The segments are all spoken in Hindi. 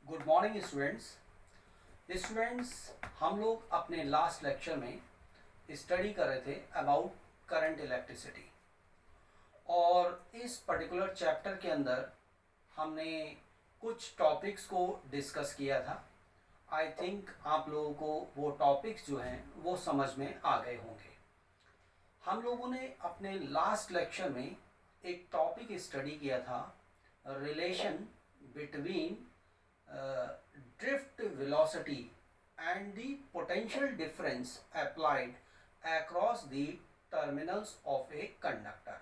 Good morning students. हम लोग अपने लास्ट लेक्चर में स्टडी कर रहे थे अबाउट करंट इलेक्ट्रिसिटी और इस पर्टिकुलर चैप्टर के अंदर हमने कुछ टॉपिक्स को डिस्कस किया था। आई थिंक आप लोगों को वो टॉपिक्स जो हैं वो समझ में आ गए होंगे। हम लोगों ने अपने लास्ट लेक्चर में एक टॉपिक स्टडी किया था, relation between drift velocity and the potential difference applied across the terminals of a conductor।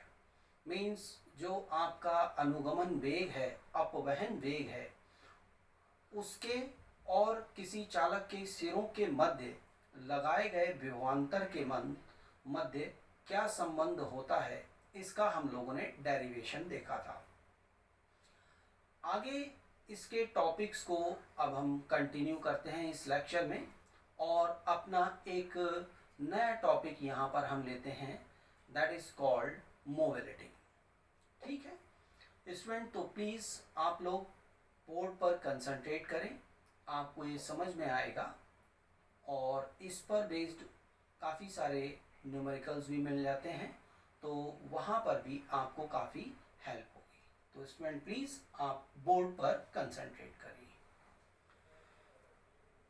Means जो आपका अनुगमन वेग है, अपवहन वेग है, उसके और किसी चालक के सिरों के मध्य लगाए गए विभवांतर के मध्य क्या संबंध होता है, इसका हम लोगों ने डेरिवेशन देखा था। आगे इसके टॉपिक्स को अब हम कंटिन्यू करते हैं इस लेक्चर में और अपना एक नया टॉपिक यहाँ पर हम लेते हैं, दैट इज कॉल्ड मोबिलिटी। ठीक है स्टूडेंट, तो प्लीज़ आप लोग बोर्ड पर कंसंट्रेट करें, आपको ये समझ में आएगा और इस पर बेस्ड काफ़ी सारे न्यूमेरिकल्स भी मिल जाते हैं, तो वहाँ पर भी आपको काफ़ी हेल्प होगी। तो स्टूडेंट प्लीज आप बोर्ड पर कंसंट्रेट करिए।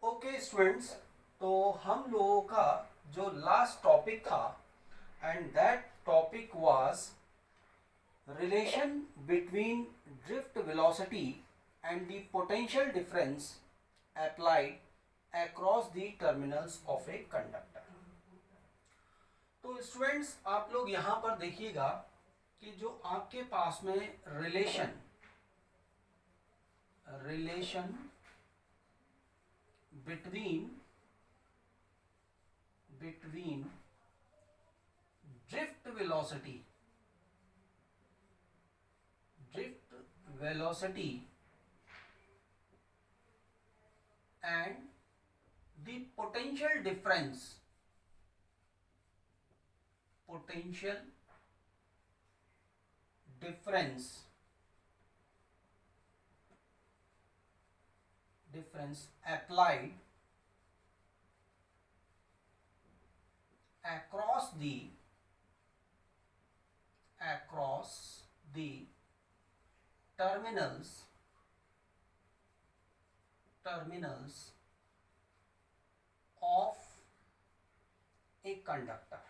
ओके स्टूडेंट्स, तो हम लोगों का जो लास्ट टॉपिक था and that topic was relation between drift velocity and the potential difference applied across the terminals of a conductor. तो स्टूडेंट्स आप लोग यहाँ पर देखिएगा कि जो आपके पास में relation between drift velocity and the potential difference applied across the terminals of a conductor।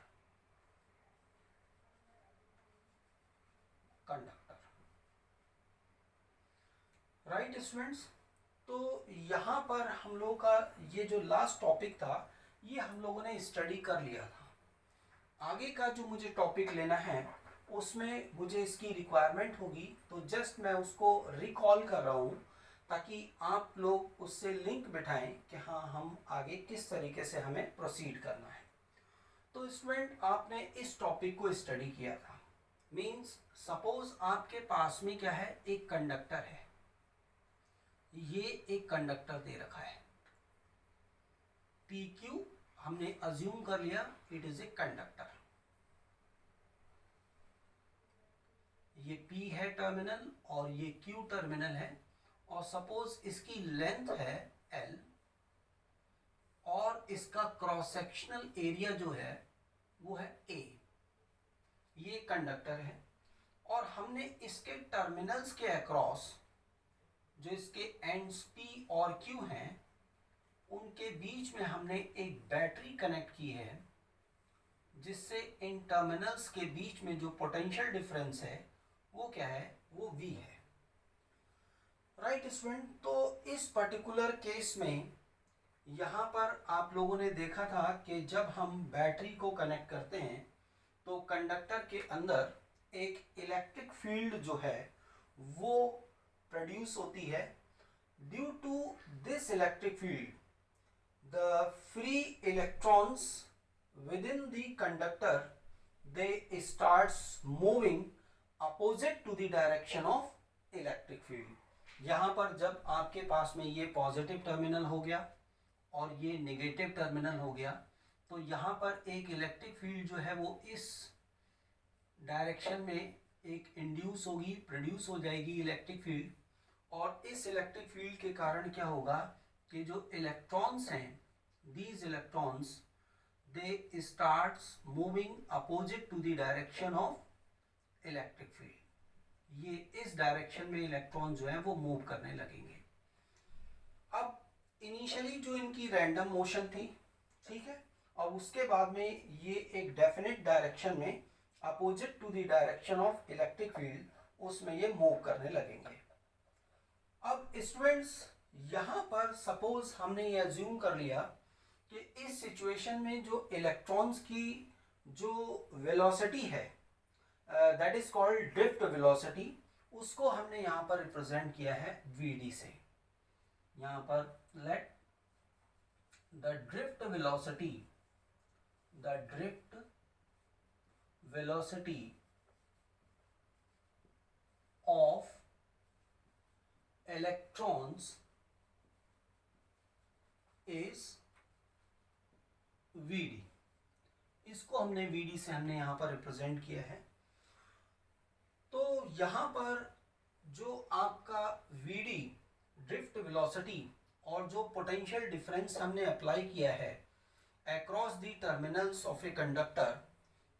Right students, तो यहाँ पर हम लोगों का ये जो लास्ट टॉपिक था ये हम लोगों ने स्टडी कर लिया था। आगे का जो मुझे टॉपिक लेना है उसमें मुझे इसकी रिक्वायरमेंट होगी, तो जस्ट मैं उसको रिकॉल कर रहा हूँ ताकि आप लोग उससे लिंक बिठाएं कि हाँ हम आगे किस तरीके से हमें प्रोसीड करना है। तो स्टूडेंट आपने इस टॉपिक को स्टडी किया था। मीन्स सपोज आपके पास में क्या है, एक कंडक्टर है, ये एक कंडक्टर दे रखा है PQ, हमने अज्यूम कर लिया इट इज ए कंडक्टर। ये P है टर्मिनल और ये Q टर्मिनल है और सपोज इसकी लेंथ है L और इसका क्रॉस सेक्शनल एरिया जो है वो है A। ये कंडक्टर है और हमने इसके टर्मिनल्स के अक्रॉस जो इसके एंड्स P और Q हैं उनके बीच में हमने एक बैटरी कनेक्ट की है, जिससे इन टर्मिनल्स के बीच में जो पोटेंशियल डिफरेंस है वो क्या है, वो V है। राइट स्टूडेंट, तो इस पर्टिकुलर केस में यहाँ पर आप लोगों ने देखा था कि जब हम बैटरी को कनेक्ट करते हैं तो कंडक्टर के अंदर एक इलेक्ट्रिक फील्ड जो है वो प्रोड्यूस होती है। Due to this electric field the free electrons within the conductor they starts moving opposite to the direction of electric field. यहाँ पर जब आपके पास में ये पॉजिटिव टर्मिनल हो गया और ये नेगेटिव टर्मिनल हो गया, तो यहाँ पर एक इलेक्ट्रिक फील्ड जो है वो इस डायरेक्शन में एक इंड्यूस होगी, प्रोड्यूस हो जाएगी इलेक्ट्रिक फील्ड और इस इलेक्ट्रिक फील्ड के कारण क्या होगा कि जो इलेक्ट्रॉन्स हैं, these electrons they starts moving opposite to the direction of electric field. ये इस डायरेक्शन में इलेक्ट्रॉन जो है वो मूव करने लगेंगे। अब इनिशियली जो इनकी रैंडम मोशन थी, ठीक है, और उसके बाद में ये एक डेफिनेट डायरेक्शन में opposite to the direction of electric field उसमें ये मूव करने लगेंगे। अब स्टूडेंट्स यहाँ पर सपोज हमने ये अज्यूम कर लिया कि इस सिचुएशन में जो इलेक्ट्रॉन्स की जो वेलोसिटी है that is called drift velocity, उसको हमने यहाँ पर रिप्रेजेंट किया है vd से। यहाँ पर let the drift velocity of electrons is vd। इसको हमने vd से हमने यहां पर रिप्रेजेंट किया है। तो यहां पर जो आपका vd ड्रिफ्ट वेलोसिटी और जो पोटेंशियल डिफरेंस हमने अप्लाई किया है across the terminals of a conductor,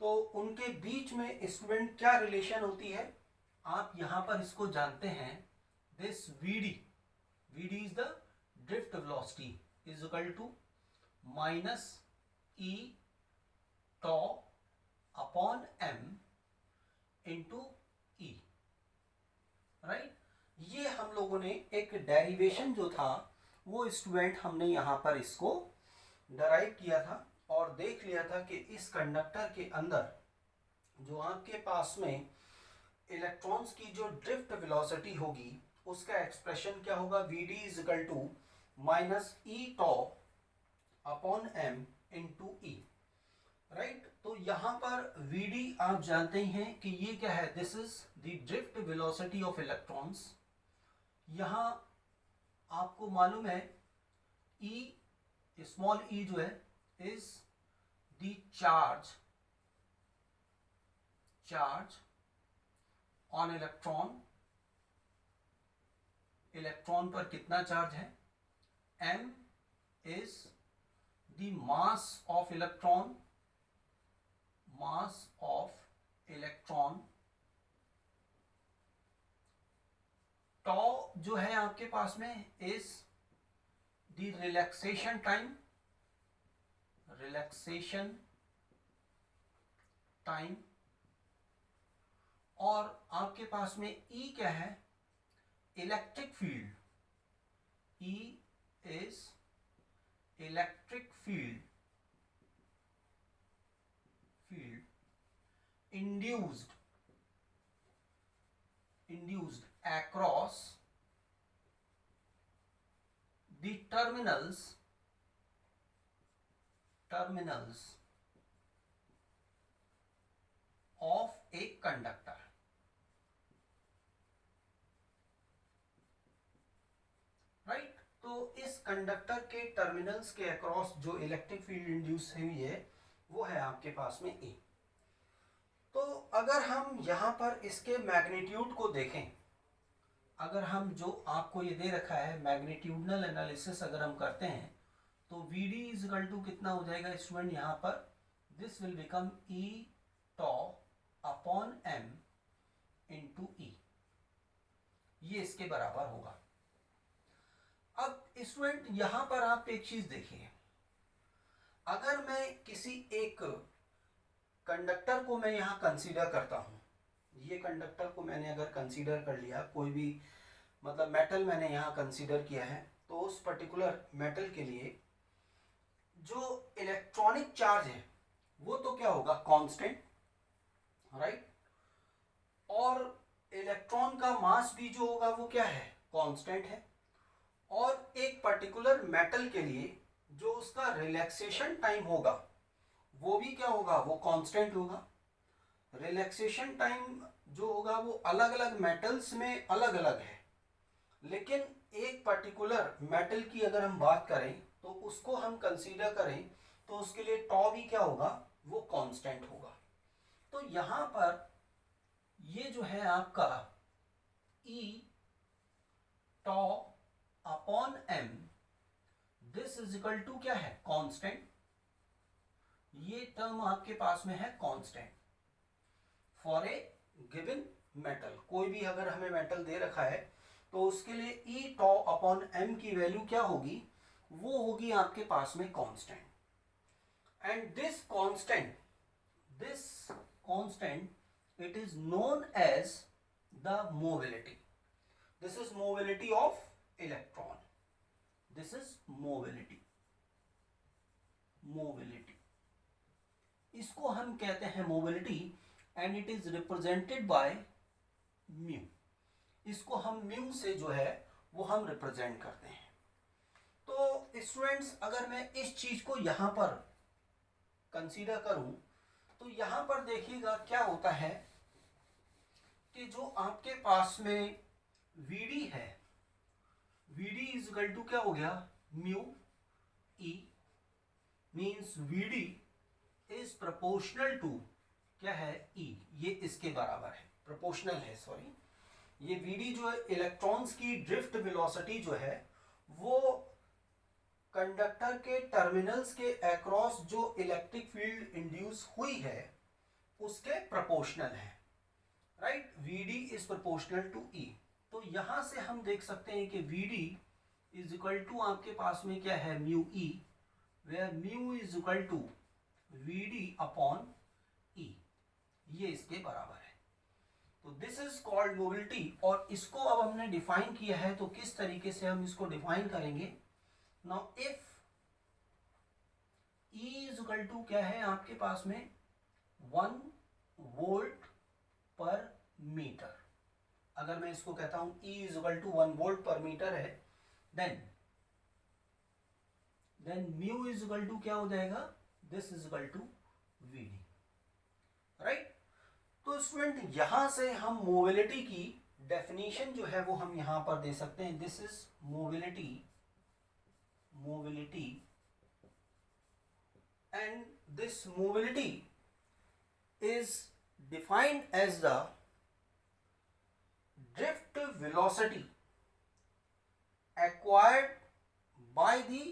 तो उनके बीच में स्टूडेंट क्या रिलेशन होती है, आप यहां पर इसको जानते हैं। This vd is the drift velocity is equal to minus e tau upon m into e, right? ये हम लोगों ने एक डेरिवेशन जो था वो स्टूडेंट हमने यहाँ पर इसको डराइव किया था और देख लिया था कि इस कंडक्टर के अंदर जो आपके पास में इलेक्ट्रॉन्स की जो ड्रिफ्ट वेलोसिटी होगी उसका एक्सप्रेशन क्या होगा, vd is equal to minus e tau upon m into e, right. तो यहाँ पर vd आप जानते ही हैं कि ये क्या है, this is the drift velocity of electrons. यहाँ आपको मालूम है e, स्मॉल e जो है is the charge on electron. Electron पर कितना चार्ज है, m is the mass of electron, tau जो है आपके पास में इज द रिलैक्सेशन टाइम, और आपके पास में E क्या है, electric field. E is electric field induced across the terminals of a conductor, right. तो इस कंडक्टर के टर्मिनल्स के अक्रॉस जो इलेक्ट्रिक फील्ड इंड्यूस हुई है वो है आपके पास में ए। तो अगर हम यहाँ पर इसके मैग्नीट्यूड को देखें, अगर हम जो आपको ये दे रखा है मैग्नीट्यूडनल एनालिसिस अगर हम करते हैं तो vd इज इक्वल टू कितना हो जाएगा स्टूडेंट, यहाँ पर this will become e tau upon m into e, ये इसके बराबर होगा। अब स्टूडेंट यहाँ पर आप एक चीज देखिए, अगर मैं किसी एक कंडक्टर को मैं यहाँ कंसीडर करता हूँ, ये कंडक्टर को मैंने अगर कंसीडर कर लिया, कोई भी मतलब मेटल मैंने यहाँ कंसीडर किया है, तो उस पर्टिकुलर मेटल के लिए जो इलेक्ट्रॉनिक चार्ज है वो तो क्या होगा, कांस्टेंट, राइट। और इलेक्ट्रॉन का मास भी जो होगा वो क्या है, कांस्टेंट है। और एक पर्टिकुलर मेटल के लिए जो उसका रिलैक्सेशन टाइम होगा वो भी क्या होगा, वो कांस्टेंट होगा। रिलैक्सेशन टाइम जो होगा वो अलग अलग मेटल्स में अलग अलग है, लेकिन एक पर्टिकुलर मेटल की अगर हम बात करें तो उसको हम कंसीडर करें तो उसके लिए टॉ भी क्या होगा, वो कांस्टेंट होगा। तो यहाँ पर ये जो है आपका E tau upon m, this is equal to क्या है, कांस्टेंट। ये टर्म आपके पास में है constant for a given metal. कोई भी अगर हमें मेटल दे रखा है तो उसके लिए ई टॉ अपॉन एम की वैल्यू क्या होगी, वो होगी आपके पास में constant. And this constant it is known as the mobility. This is mobility of electron. This is mobility. इसको हम कहते हैं mobility and it is represented by mu. इसको हम mu से जो है वो हम रिप्रेजेंट करते हैं। तो स्टूडेंट्स, अगर मैं इस चीज को यहां पर कंसीडर करूं तो यहां पर देखिएगा क्या होता है कि जो आपके पास में Vd है, Vd इज इक्वल टू क्या हो गया, mu e, means Vd is proportional to क्या है, E। ये इसके बराबर है, प्रोपोर्शनल है, सॉरी। ये Vd जो है इलेक्ट्रॉन्स की ड्रिफ्ट वेलोसिटी जो है वो कंडक्टर के टर्मिनल्स के अक्रॉस जो इलेक्ट्रिक फील्ड इंड्यूस हुई है उसके प्रोपोर्शनल है, right. Vd is proportional to E। तो यहां से हम देख सकते हैं कि Vd इज इक्वल टू आपके पास में क्या है, mu E, where mu is equal to Vd upon E। ये इसके बराबर है। तो दिस इज कॉल्ड मोबिलिटी। और इसको अब हमने डिफाइन किया है, तो किस तरीके से हम इसको डिफाइन करेंगे। Now if E is equal to क्या है आपके पास में 1 वोल्ट पर मीटर, अगर मैं इसको कहता हूं E is equal to 1 volt पर मीटर है, then mu is equal to क्या हो जाएगा, this is equal to Vd, right. तो स्टूडेंट यहां से हम मोबिलिटी की डेफिनेशन जो है वो हम यहां पर दे सकते हैं। This is mobility and this mobility is defined as the drift velocity acquired by the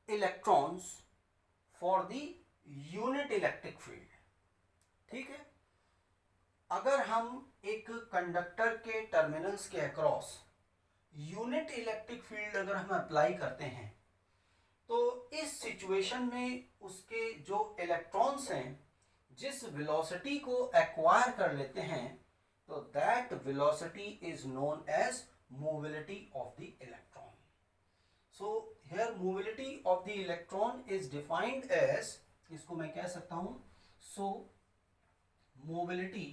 electrons for the unit electric field। ठीक है, अगर हम एक कंडक्टर के टर्मिनल्स के अक्रॉस यूनिट इलेक्ट्रिक फील्ड अगर हम अप्लाई करते हैं तो इस सिचुएशन में उसके जो इलेक्ट्रॉन्स हैं जिस वेलोसिटी को एक्वायर कर लेते हैं, तो that velocity is known as mobility of the electron. So here mobility of the electron is defined as, इसको मैं कह सकता हूं, so mobility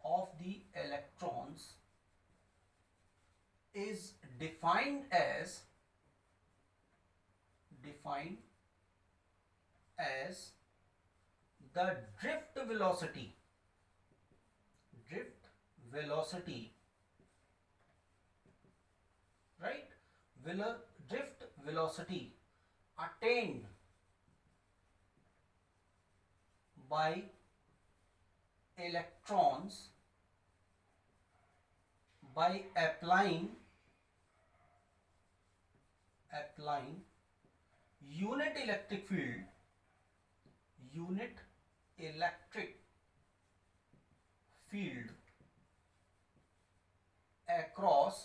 of the electrons is defined as the drift velocity right, drift velocity attained by electrons by applying unit electric field across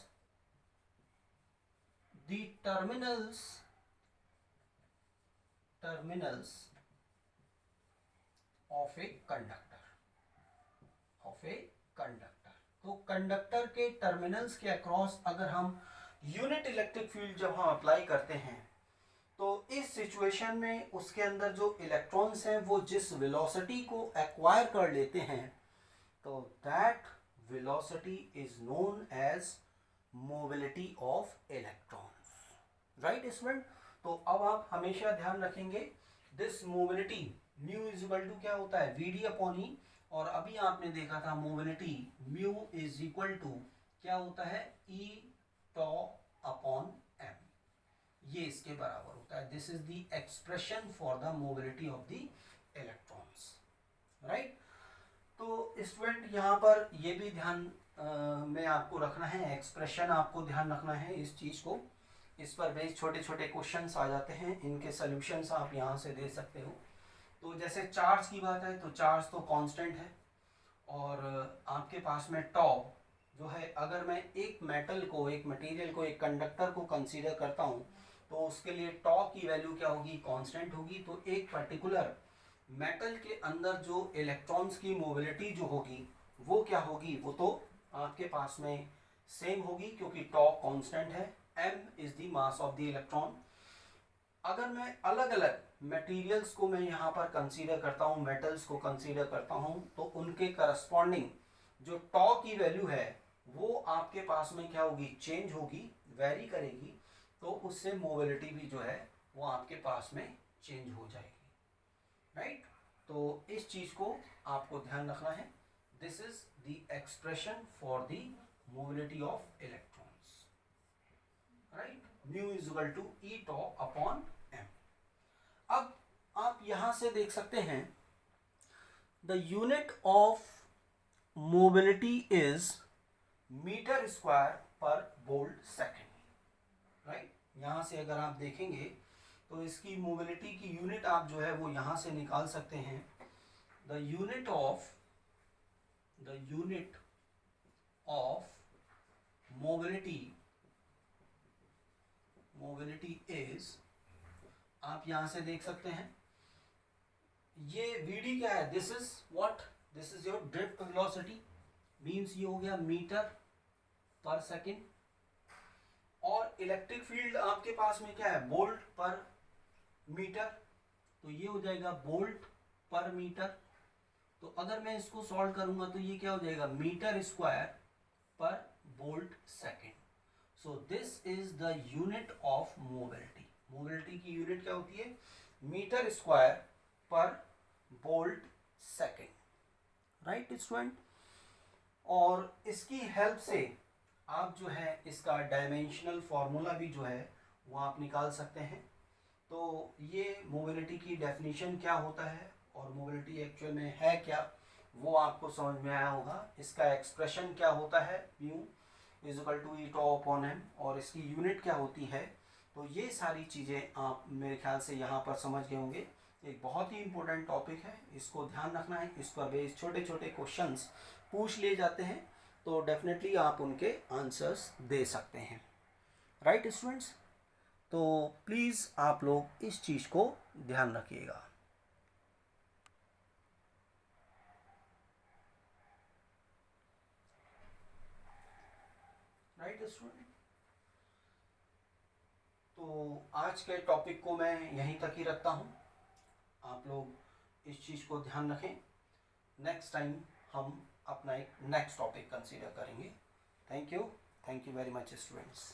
the terminals of a conductor। तो कंडक्टर के टर्मिनल्स के अक्रॉस अगर हम यूनिट इलेक्ट्रिक फील्ड जब हम अप्लाई करते हैं तो इस सिचुएशन में उसके अंदर जो इलेक्ट्रॉन्स हैं वो जिस वेलोसिटी को एक्वायर कर लेते हैं, तो that velocity is known as mobility of electrons, right student. तो अब आप हमेशा ध्यान रखेंगे this mobility mu is equal to क्या होता है, Vd अपॉन ई। और अभी आपने देखा था mobility mu is equal to क्या होता है, E टॉ अपॉन m। ये इसके बराबर होता है। This is the expression for the mobility of the electrons, right. तो स्टूडेंट यहाँ पर ये भी ध्यान में आपको रखना है, एक्सप्रेशन आपको ध्यान रखना है इस चीज़ को। इस पर बेस्ड छोटे छोटे क्वेश्चंस आ जाते हैं, इनके सॉल्यूशंस आप यहाँ से दे सकते हो। तो जैसे चार्ज की बात है तो चार्ज तो कांस्टेंट है, और आपके पास में टॉ जो है, अगर मैं एक मेटल को, एक मटेरियल को, एक कंडक्टर को कंसीडर करता हूँ तो उसके लिए टॉ की वैल्यू क्या होगी, कांस्टेंट होगी। तो एक पर्टिकुलर मेटल के अंदर जो इलेक्ट्रॉन्स की मोबिलिटी जो होगी वो क्या होगी, वो तो आपके पास में सेम होगी, क्योंकि टॉ कांस्टेंट है, m is the mass of the electron. अगर मैं अलग अलग मटेरियल्स को मैं यहाँ पर कंसीडर करता हूँ, मेटल्स को कंसीडर करता हूँ, तो उनके करस्पॉन्डिंग जो टॉ की वैल्यू है वो आपके पास में क्या होगी, चेंज होगी, वेरी करेगी। तो उससे मोबिलिटी भी जो है वो आपके पास में चेंज हो जाएगी, राइट। तो इस चीज को आपको ध्यान रखना है। This is the expression for the mobility of electrons, right. Mu is equal to e tau upon m. अब आप यहां से देख सकते हैं the unit of mobility is metre square per volt second, right. यहां से अगर आप देखेंगे तो इसकी मोबिलिटी की यूनिट आप जो है वो यहां से निकाल सकते हैं। The unit of mobility is, आप यहां से देख सकते हैं ये वीडी क्या है, this is what, this is your drift velocity, means ये हो गया मीटर पर सेकेंड। और इलेक्ट्रिक फील्ड आपके पास में क्या है, वोल्ट पर मीटर, तो ये हो जाएगा वोल्ट पर मीटर। तो अगर मैं इसको सॉल्व करूंगा तो ये क्या हो जाएगा, metre square per volt second. So this is the unit of mobility. Mobility की यूनिट क्या होती है, metre square per volt second, right student. और इसकी हेल्प से आप जो है इसका डायमेंशनल फॉर्मूला भी जो है वो आप निकाल सकते हैं। तो ये मोबिलिटी की डेफिनेशन क्या होता है और मोबिलिटी एक्चुअल में है क्या, वो आपको समझ में आया होगा। इसका एक्सप्रेशन क्या होता है, mu is equal to e tau upon m, और इसकी यूनिट क्या होती है। तो ये सारी चीज़ें आप मेरे ख्याल से यहाँ पर समझ गए होंगे। एक बहुत ही इंपॉर्टेंट टॉपिक है, इसको ध्यान रखना है। इस पर बेस्ड छोटे छोटे क्वेश्चंस पूछ लिए जाते हैं, तो डेफिनेटली आप उनके आंसर्स दे सकते हैं, राइट स्टूडेंट्स। तो प्लीज़ आप लोग इस चीज़ को ध्यान रखिएगा, राइट स्टूडेंट। तो आज के टॉपिक को मैं यहीं तक ही रखता हूँ, आप लोग इस चीज़ को ध्यान रखें। नेक्स्ट टाइम हम अपना एक नेक्स्ट टॉपिक कंसीडर करेंगे। Thank you very much students.